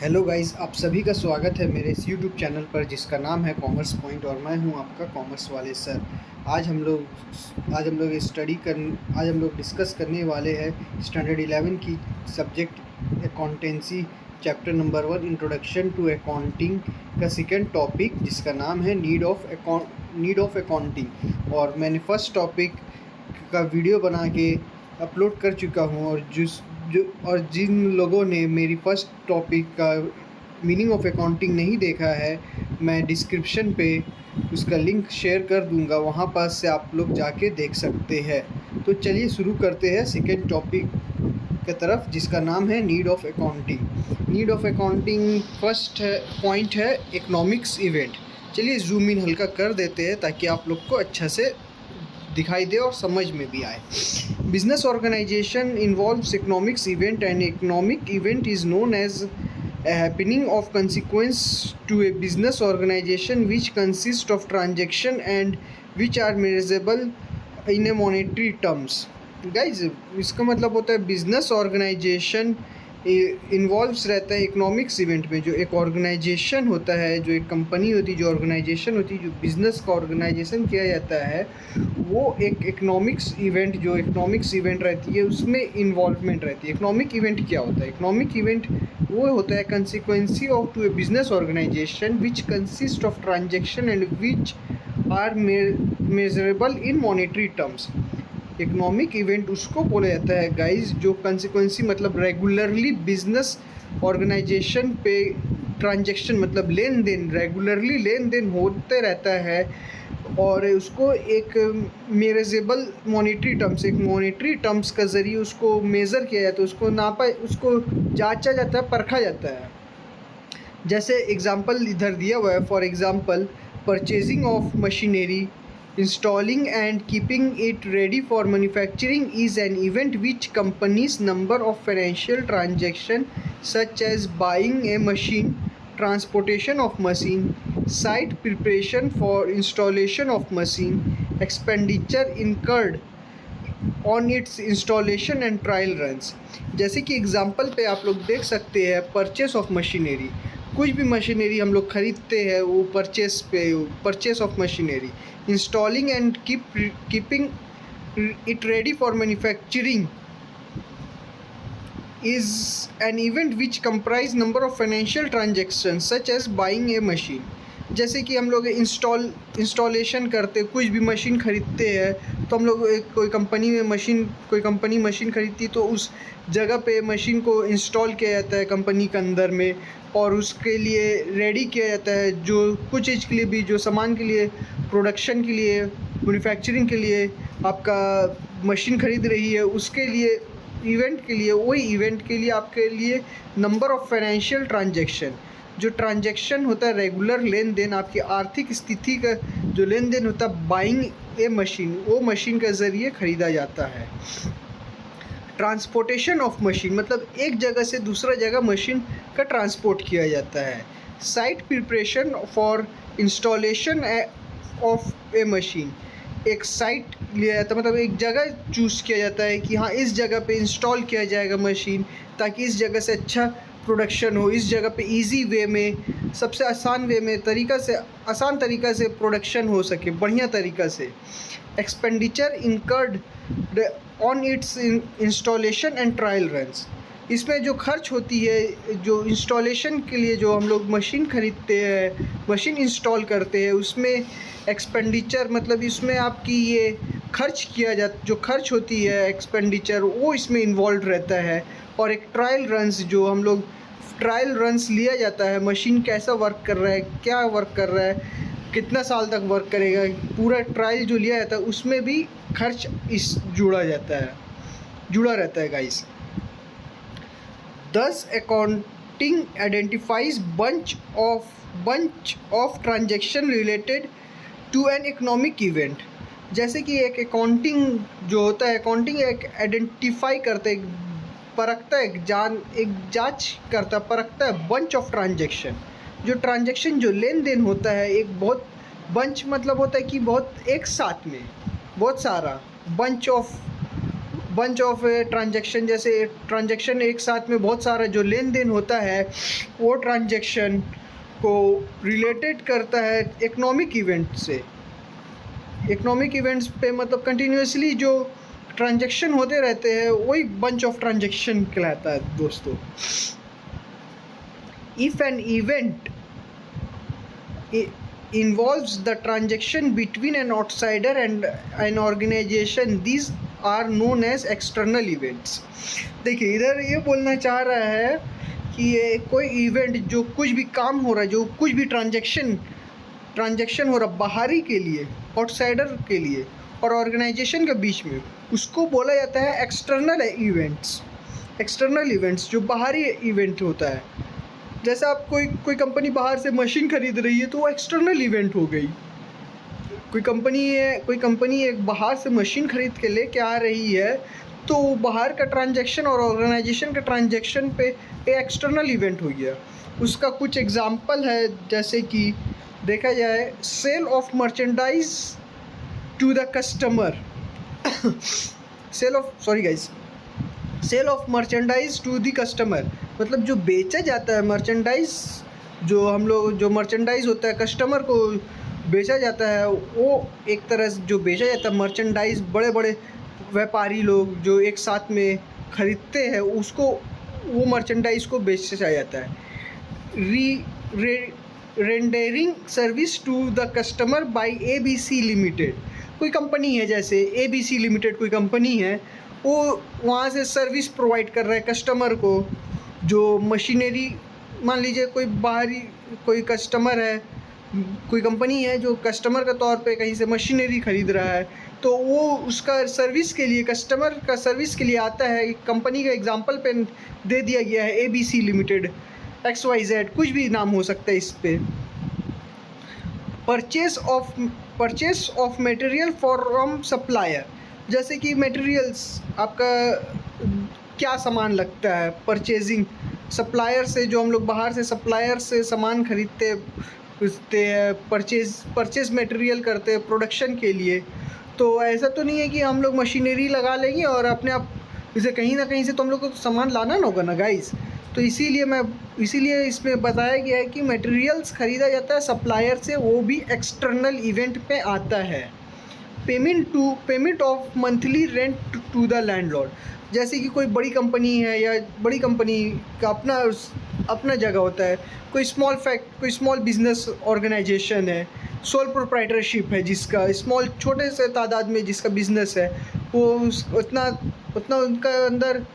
Hello guys, आप सभी का स्वागत है मेरे इस यूट्यूब चैनल पर जिसका नाम है कॉमर्स पॉइंट और मैं हूं आपका कॉमर्स वाले सर। आज हम लोग आज हम लोग स्टडी कर आज हम लोग डिस्कस करने वाले हैं स्टैंडर्ड 11 की subject accountancy chapter number 1 introduction to accounting का सेकंड टॉपिक जिसका नाम है नीड ऑफ अकाउंटिंग। और मैंने फर्स्ट टॉपिक का वीडियो बना के अपलोड कर चुका हूं और जिन लोगों ने मेरी फर्स्ट टॉपिक का मीनिंग ऑफ अकाउंटिंग नहीं देखा है, मैं डिस्क्रिप्शन पे उसका लिंक शेयर कर दूंगा, वहाँ पर से आप लोग जाके देख सकते हैं। तो चलिए शुरू करते हैं सेकेंड टॉपिक की तरफ जिसका नाम है need of accounting. Need of accounting first point है इकोनॉमिक्स इवेंट। चलिए जूम इन हल्का कर देते हैं ताकि आप लोग को अच्छा से दिखाई दे और समझ में भी आए। Business organisation involves economics event and economic event is known as a happening of consequence to a business organization which consist of transaction and which are measurable in a monetary terms। guys, इसका मतलब होता है business organisation involves रहता है economics event में। जो एक organisation होता है, जो एक कंपनी होती है, जो ऑर्गेनाइजेशन होती है, जो बिज़नेस का ऑर्गेनाइजेशन किया जाता है, वो एक इकोनॉमिक्स इवेंट रहती है, उसमें इन्वॉल्वमेंट रहती है। इकोनॉमिक इवेंट क्या होता है? इकोनॉमिक इवेंट वो होता है consequence of to a business organisation which consist of transaction and which are measurable in monetary terms. Economic event उसको बोला जाता है गाइस जो कंसिक्वेंसी मतलब रेगुलरली बिजनेस ऑर्गेनाइजेशन पे ट्रांजैक्शन मतलब रेगुलरली लेन देन होते रहता है और उसको एक मेजरेबल मॉनेटरी टर्म्स का ज़रिए उसको मेज़र किया जाता है, उसको जांचा जाता है, परखा जाता है। जैसे एग्जांपल इधर दिया हुआ है, for example purchasing of machinery, installing and keeping it ready for manufacturing is an event which accompanies number of financial transactions such as buying a machine, transportation of machine, site preparation for installation of machine, expenditure incurred on its installation and trial runs। जैसे कि example पे आप लोग देख सकते हैं purchase of machinery. कुछ भी मशीनरी हम लोग ख़रीदते हैं वो purchase of machinery. Installing and keeping it ready for manufacturing is an event which comprise number of financial transaction such as buying a machine. जैसे कि हम लोग इंस्टॉलेशन करते, कुछ भी मशीन ख़रीदते हैं तो हम लोग कोई कंपनी मशीन खरीदती है तो उस जगह पे मशीन को इंस्टॉल किया जाता है कंपनी के अंदर में और उसके लिए रेडी किया जाता है। जो कुछ चीज़ के लिए भी, जो सामान के लिए, प्रोडक्शन के लिए, मैन्युफैक्चरिंग के लिए आपका मशीन खरीद रही है, उसके लिए वही इवेंट के लिए आपके लिए नंबर ऑफ फाइनेंशियल ट्रांजैक्शन, जो ट्रांजैक्शन होता है रेगुलर लेन देन, आपकी आर्थिक स्थिति का जो लेन देन होता है, बाइंग ए मशीन, वो मशीन के ज़रिए ख़रीदा जाता है। ट्रांसपोर्टेशन ऑफ मशीन मतलब एक जगह से दूसरा जगह मशीन का ट्रांसपोर्ट किया जाता है। Site preparation for installation of A machine, एक साइट लिया जाता है मतलब एक जगह चूज़ किया जाता है कि हाँ इस जगह पे इंस्टॉल किया जाएगा मशीन ताकि इस जगह से अच्छा प्रोडक्शन हो, इस जगह पे इजी वे में, सबसे आसान तरीका से प्रोडक्शन हो सके बढ़िया तरीक़ा से। Expenditure incurred on it's installation and trial runs, इसमें जो खर्च होती है, जो इंस्टॉलेशन के लिए जो हम लोग मशीन ख़रीदते हैं, मशीन इंस्टॉल करते हैं, उसमें एक्सपेंडिचर मतलब इसमें आपकी ये जो खर्च होती है एक्सपेंडिचर, वो इसमें इन्वॉल्व रहता है। और एक ट्रायल रन्स, जो हम लोग ट्रायल रन्स लिया जाता है, मशीन कैसा वर्क कर रहा है, क्या वर्क कर रहा है, कितना साल तक वर्क करेगा, पूरा ट्रायल जो लिया जाता है उसमें भी खर्च जुड़ा रहता है guys. Thus accounting identifies bunch of transaction related to an economic event। जैसे कि एक अकाउंटिंग जो होता है, अकाउंटिंग एक आइडेंटिफाई करता है, परखता है, परखता है बंच ऑफ ट्रांजेक्शन, जो ट्रांजेक्शन जो लेन देन होता है, एक बहुत बंच मतलब होता है कि बहुत एक साथ में बहुत सारा bunch of bunch of transaction, जैसे ट्रांजैक्शन एक साथ में बहुत सारा जो लेन देन होता है वो ट्रांजैक्शन को रिलेटेड करता है इकोनॉमिक इवेंट से। इकोनॉमिक इवेंट्स पे मतलब कंटिन्यूसली जो ट्रांजैक्शन होते रहते हैं वही बंच ऑफ ट्रांजैक्शन कहलाता है दोस्तों। If an event involves the transaction between an outsider and an organization, these are known as external events। देखिए इधर ये बोलना चाह रहा है कि ये कोई इवेंट जो कुछ भी काम हो रहा है, जो कुछ भी ट्रांजैक्शन हो रहा है बाहरी के लिए, आउटसाइडर के लिए और ऑर्गेनाइजेशन के बीच में, उसको बोला जाता है एक्सटर्नल इवेंट्स। एक्सटर्नल इवेंट्स जो बाहरी इवेंट होता है, जैसे आप कोई कंपनी बाहर से मशीन खरीद रही है तो वो एक्सटर्नल इवेंट हो गई। कोई कंपनी एक बाहर से मशीन खरीद के लेके आ रही है तो बाहर का ट्रांजैक्शन और ऑर्गेनाइजेशन का ट्रांजैक्शन पे एक्सटर्नल इवेंट हो गया। उसका कुछ एग्जांपल है, जैसे कि देखा जाए sale of merchandise to the customer sale of merchandise to the customer, मतलब जो बेचा जाता है मर्चेंडाइज, जो मर्चेंडाइज होता है कस्टमर को बेचा जाता है, वो एक तरह से जो बेचा जाता है मर्चेंडाइज, बड़े बड़े व्यापारी लोग जो एक साथ में ख़रीदते हैं उसको, वो मर्चेंडाइज को बेचा जाता है। Rendering service to the customer by ABC limited, कोई कंपनी है जैसे ABC लिमिटेड कोई कंपनी है, वो वहाँ से सर्विस प्रोवाइड कर रहा है कस्टमर को। जो मशीनरी, मान लीजिए कोई कस्टमर है, कोई कंपनी है जो कस्टमर के तौर पे कहीं से मशीनरी ख़रीद रहा है, तो वो उसका सर्विस के लिए, कस्टमर का सर्विस के लिए आता है। कंपनी का एग्जांपल पे दे दिया गया है ABC लिमिटेड, XYZ, कुछ भी नाम हो सकता है इस पे। Purchase of material from supplier, जैसे कि मटेरियल्स, आपका क्या सामान लगता है, परचेजिंग सप्लायर से, जो हम लोग बाहर से सप्लायर से सामान खरीदते हैं, परचेज मटेरियल करते हैं प्रोडक्शन के लिए। तो ऐसा तो नहीं है कि हम लोग मशीनरी लगा लेंगे और अपने आप इसे कहीं ना कहीं से तो हम लोग को सामान लाना ना होगा ना गाइस। तो इसीलिए इसमें बताया गया है कि मटेरियल्स ख़रीदा जाता है सप्लायर से, वो भी एक्सटर्नल इवेंट पे आता है। Payment of monthly rent to the landlord, जैसे कि कोई बड़ी कंपनी है या बड़ी कंपनी का अपना जगह होता है, कोई स्मॉल बिजनेस ऑर्गेनाइजेशन है, सोल प्रोप्राइटरशिप है जिसका, छोटे से तादाद में जिसका बिजनेस है, वो उतना उनका अंदर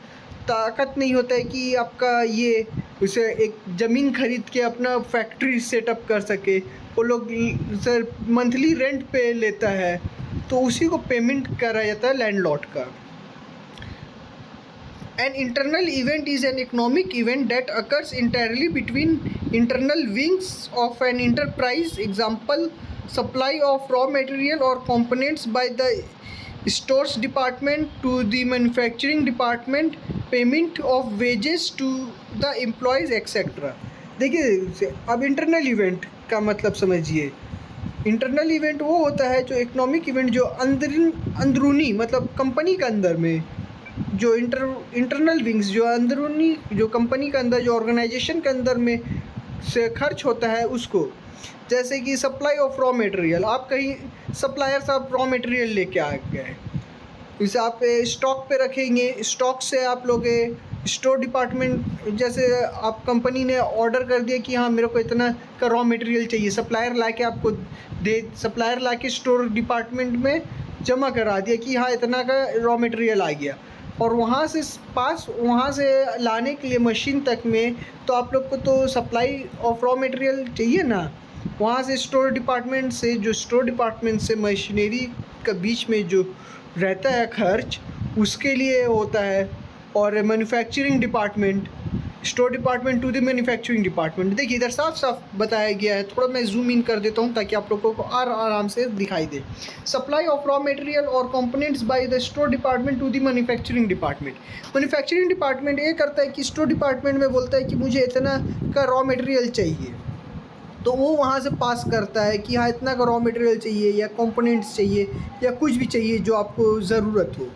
ताकत नहीं होता है कि आपका ये उसे एक ज़मीन खरीद के अपना फैक्ट्री सेटअप कर सके। वो लोग सर मंथली रेंट पे लेता है, तो उसी को पेमेंट करा जाता है लैंडलॉर्ड का। An internal event is an economic event that occurs entirely between internal wings of an enterprise. Example, supply of raw material or components by the stores department to the manufacturing department, payment of wages to the employees, etc. देखिए अब internal event का मतलब समझिए। Internal event वो होता है जो economic event जो अंदरूनी मतलब कंपनी के अंदर में, जो इंटरनल विंग्स जो अंदरूनी, जो कंपनी के अंदर, जो ऑर्गेनाइजेशन के अंदर में से खर्च होता है उसको। जैसे कि सप्लाई ऑफ रॉ मटेरियल, आप कहीं सप्लायर से आप रॉ मटेरियल लेके आ गए, इसे आप स्टॉक पे रखेंगे, स्टॉक से आप लोग स्टोर डिपार्टमेंट, जैसे आप कंपनी ने ऑर्डर कर दिया कि हाँ मेरे को इतना का रॉ मटेरियल चाहिए, सप्लायर ला के स्टोर डिपार्टमेंट में जमा करा दिया कि हाँ इतना का रॉ मटेरियल आ गया, और वहाँ से लाने के लिए मशीन तक में तो आप लोग को तो सप्लाई ऑफ रॉ मटेरियल चाहिए ना। वहाँ से स्टोर डिपार्टमेंट से मशीनरी के बीच में जो रहता है खर्च, उसके लिए होता है। और manufacturing department, store department to the manufacturing department. देखिए इधर साफ साफ बताया गया है, थोड़ा मैं जूम इन कर देता हूँ ताकि आप लोगों को आराम से दिखाई दे। सप्लाई ऑफ रॉ मटेरियल और components by the store department to the manufacturing department. Manufacturing department ये करता है कि स्टोर डिपार्टमेंट में बोलता है कि मुझे इतना का रॉ मटेरियल चाहिए, तो वो वहाँ से पास करता है कि हाँ इतना का रॉ मटेरियल चाहिए या कंपोनेंट्स चाहिए या कुछ भी चाहिए जो आपको ज़रूरत हो।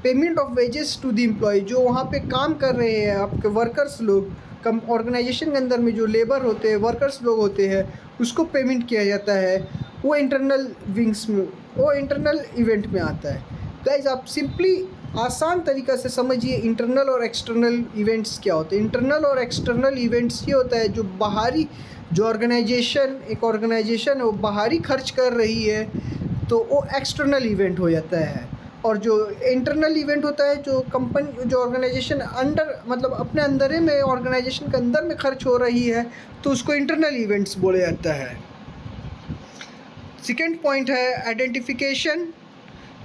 Payment of wages to the employee, जो वहाँ पे काम कर रहे हैं आपके वर्कर्स लोग, कम ऑर्गेनाइजेशन के अंदर में जो लेबर होते हैं, वर्कर्स लोग होते हैं, उसको पेमेंट किया जाता है। वो इंटरनल विंग्स में, वो इंटरनल इवेंट में आता है। गाइज आप सिंपली आसान तरीक़ा से समझिए इंटरनल और एक्सटर्नल इवेंट्स क्या होते हैं। इंटरनल और एक्सटर्नल इवेंट्स ये होता है जो बाहरी, जो एक ऑर्गेनाइजेशन है वो बाहरी खर्च कर रही है तो वो एक्सटर्नल इवेंट हो जाता है। और जो इंटरनल इवेंट होता है, जो कंपनी, जो ऑर्गेनाइजेशन अंडर, मतलब अपने अंदर ही में, ऑर्गेनाइजेशन के अंदर में खर्च हो रही है, तो उसको इंटरनल इवेंट्स बोला जाता है। सेकेंड पॉइंट है identification,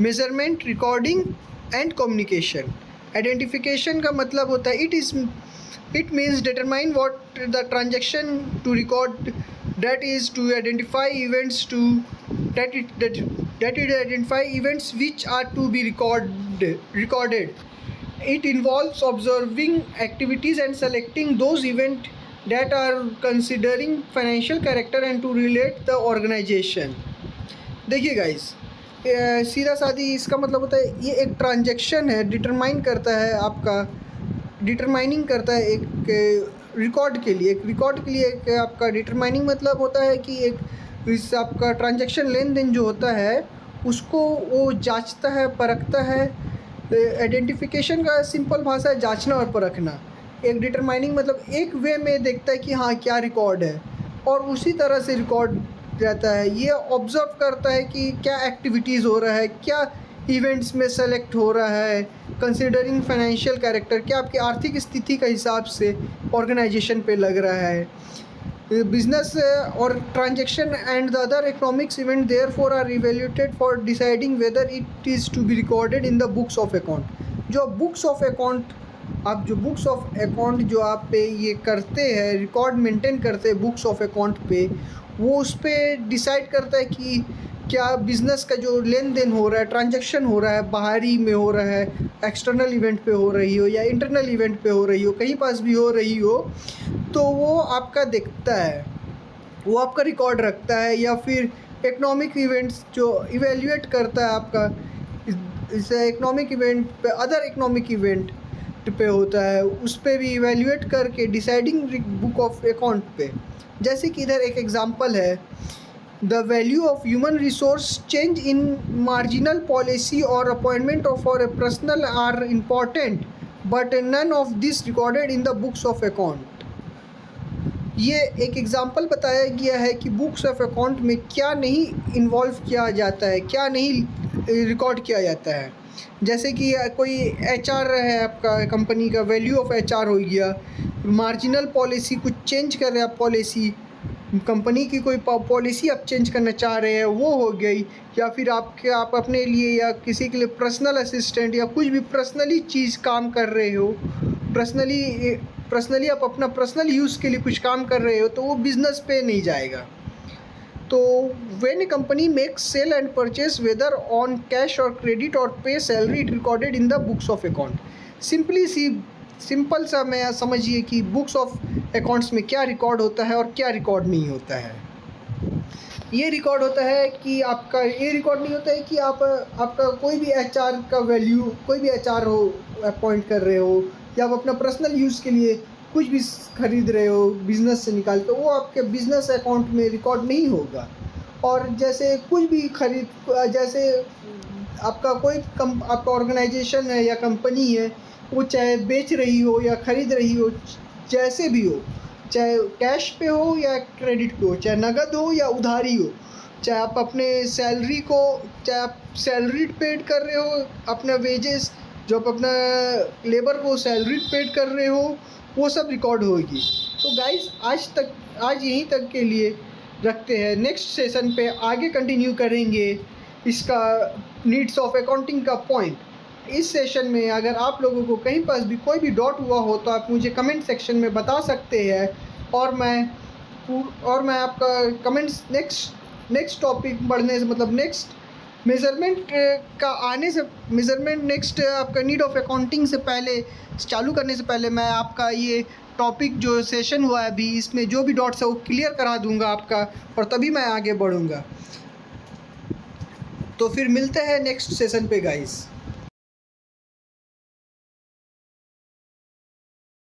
measurement, recording and communication. Identification का मतलब होता है it means determine what the transaction to record, that is to identify events to that it identify events which are to be recorded. It involves observing activities and selecting those events that are considering financial character and to relate the organization. देखिए guys, सीधा सादी इसका मतलब होता है ये एक transaction है, डिटरमाइनिंग करता है एक रिकॉर्ड के लिए। एक आपका डिटरमाइनिंग मतलब होता है कि एक इस आपका ट्रांजैक्शन लेन देन जो होता है उसको वो जांचता है, परखता है। आइडेंटिफिकेशन का सिंपल भाषा है जांचना और परखना। एक डिटरमाइनिंग मतलब एक वे में देखता है कि हाँ क्या रिकॉर्ड है, और उसी तरह से रिकॉर्ड रहता है। ये ऑब्ज़र्व करता है कि क्या एक्टिविटीज़ हो रहा है, क्या इवेंट्स में सेलेक्ट हो रहा है, कंसिडरिंग फाइनेंशियल कैरेक्टर, क्या आपकी आर्थिक स्थिति का हिसाब से ऑर्गेनाइजेशन पे लग रहा है। बिजनेस और transaction and the other economics event therefore are evaluated for deciding whether it is to be recorded in the books of account. जो बुक्स ऑफ अकाउंट जो आप पे ये करते हैं, रिकॉर्ड मेंटेन करते हैं बुक्स ऑफ अकाउंट पे, वो उस पर डिसाइड करता है कि क्या बिज़नेस का जो लेन देन हो रहा है, ट्रांजैक्शन हो रहा है, बाहरी में हो रहा है, एक्सटर्नल इवेंट पे हो रही हो या इंटरनल इवेंट पे हो रही हो, कहीं पास भी हो रही हो, तो वो आपका देखता है, वो आपका रिकॉर्ड रखता है। या फिर इकोनॉमिक इवेंट्स जो इवेल्यूएट करता है आपका, इस इकोनॉमिक इवेंट पे, अदर इकोनॉमिक इवेंट पे होता है, उस पर भी इवेल्यूएट करके डिसाइडिंग बुक ऑफ अकाउंट पे। जैसे कि इधर एक एग्जांपल है, the value of human resource change in marginal policy और अपॉइंटमेंट ऑफ और personnel are important but none of this recorded in the books of account. ये एक एग्जांपल बताया गया है कि बुक्स ऑफ अकाउंट में क्या नहीं इन्वॉल्व किया जाता है, क्या नहीं रिकॉर्ड किया जाता है। जैसे कि कोई HR है आपका, कंपनी का वैल्यू ऑफ HR हो गया, मार्जिनल पॉलिसी कुछ चेंज कर रहे हैं आप, पॉलिसी कंपनी की कोई पॉलिसी आप चेंज करना चाह रहे हैं, वो हो गई। या फिर आप अपने लिए या किसी के लिए पर्सनल असिस्टेंट या कुछ भी पर्सनली चीज़ काम कर रहे हो, पर्सनली आप अपना पर्सनल यूज़ के लिए कुछ काम कर रहे हो, तो वो बिज़नेस पे नहीं जाएगा। तो when a company makes sale and purchase whether on cash और क्रेडिट और pay salary, it recorded in the books of account. Simple सा मैं समझिए कि बुक्स ऑफ अकाउंट्स में क्या रिकॉर्ड होता है और क्या रिकॉर्ड नहीं होता है। ये रिकॉर्ड होता है कि आपका, ये रिकॉर्ड नहीं होता है कि आपका कोई भी HR का वैल्यू, कोई भी HR हो अपॉइंट कर रहे हो, या आप अपना पर्सनल यूज़ के लिए कुछ भी खरीद रहे हो बिज़नेस से निकाल, तो वो आपके बिज़नेस अकाउंट में रिकॉर्ड नहीं होगा। और जैसे कुछ भी जैसे आपका कोई आपका ऑर्गेनाइजेशन है या कंपनी है, वो चाहे बेच रही हो या ख़रीद रही हो, जैसे भी हो, चाहे कैश पे हो या क्रेडिट पे हो, चाहे नगद हो या उधारी हो, चाहे आप अपने सैलरी को, चाहे आप सैलरी पेड कर रहे हो, अपना वेजेस जो आप अपना लेबर को सैलरी पेड कर रहे हो, वो सब रिकॉर्ड होगी। तो गाइस आज यहीं तक के लिए रखते हैं। नेक्स्ट सेशन पे आगे कंटिन्यू करेंगे इसका नीड्स ऑफ अकाउंटिंग का पॉइंट। इस सेशन में अगर आप लोगों को कहीं पास भी कोई भी डाउट हुआ हो तो आप मुझे कमेंट सेक्शन में बता सकते हैं, और मैं आपका कमेंट्स नेक्स्ट टॉपिक बढ़ने से, मतलब नेक्स्ट मेज़रमेंट का आने से, मेज़रमेंट नेक्स्ट आपका नीड ऑफ अकाउंटिंग से पहले, चालू करने से पहले मैं आपका ये टॉपिक जो सेशन हुआ है अभी, इसमें जो भी डाउट्स है वो क्लियर करा दूंगा आपका, और तभी मैं आगे बढ़ूंगा। तो फिर मिलते हैं नेक्स्ट सेशन पे गाइस।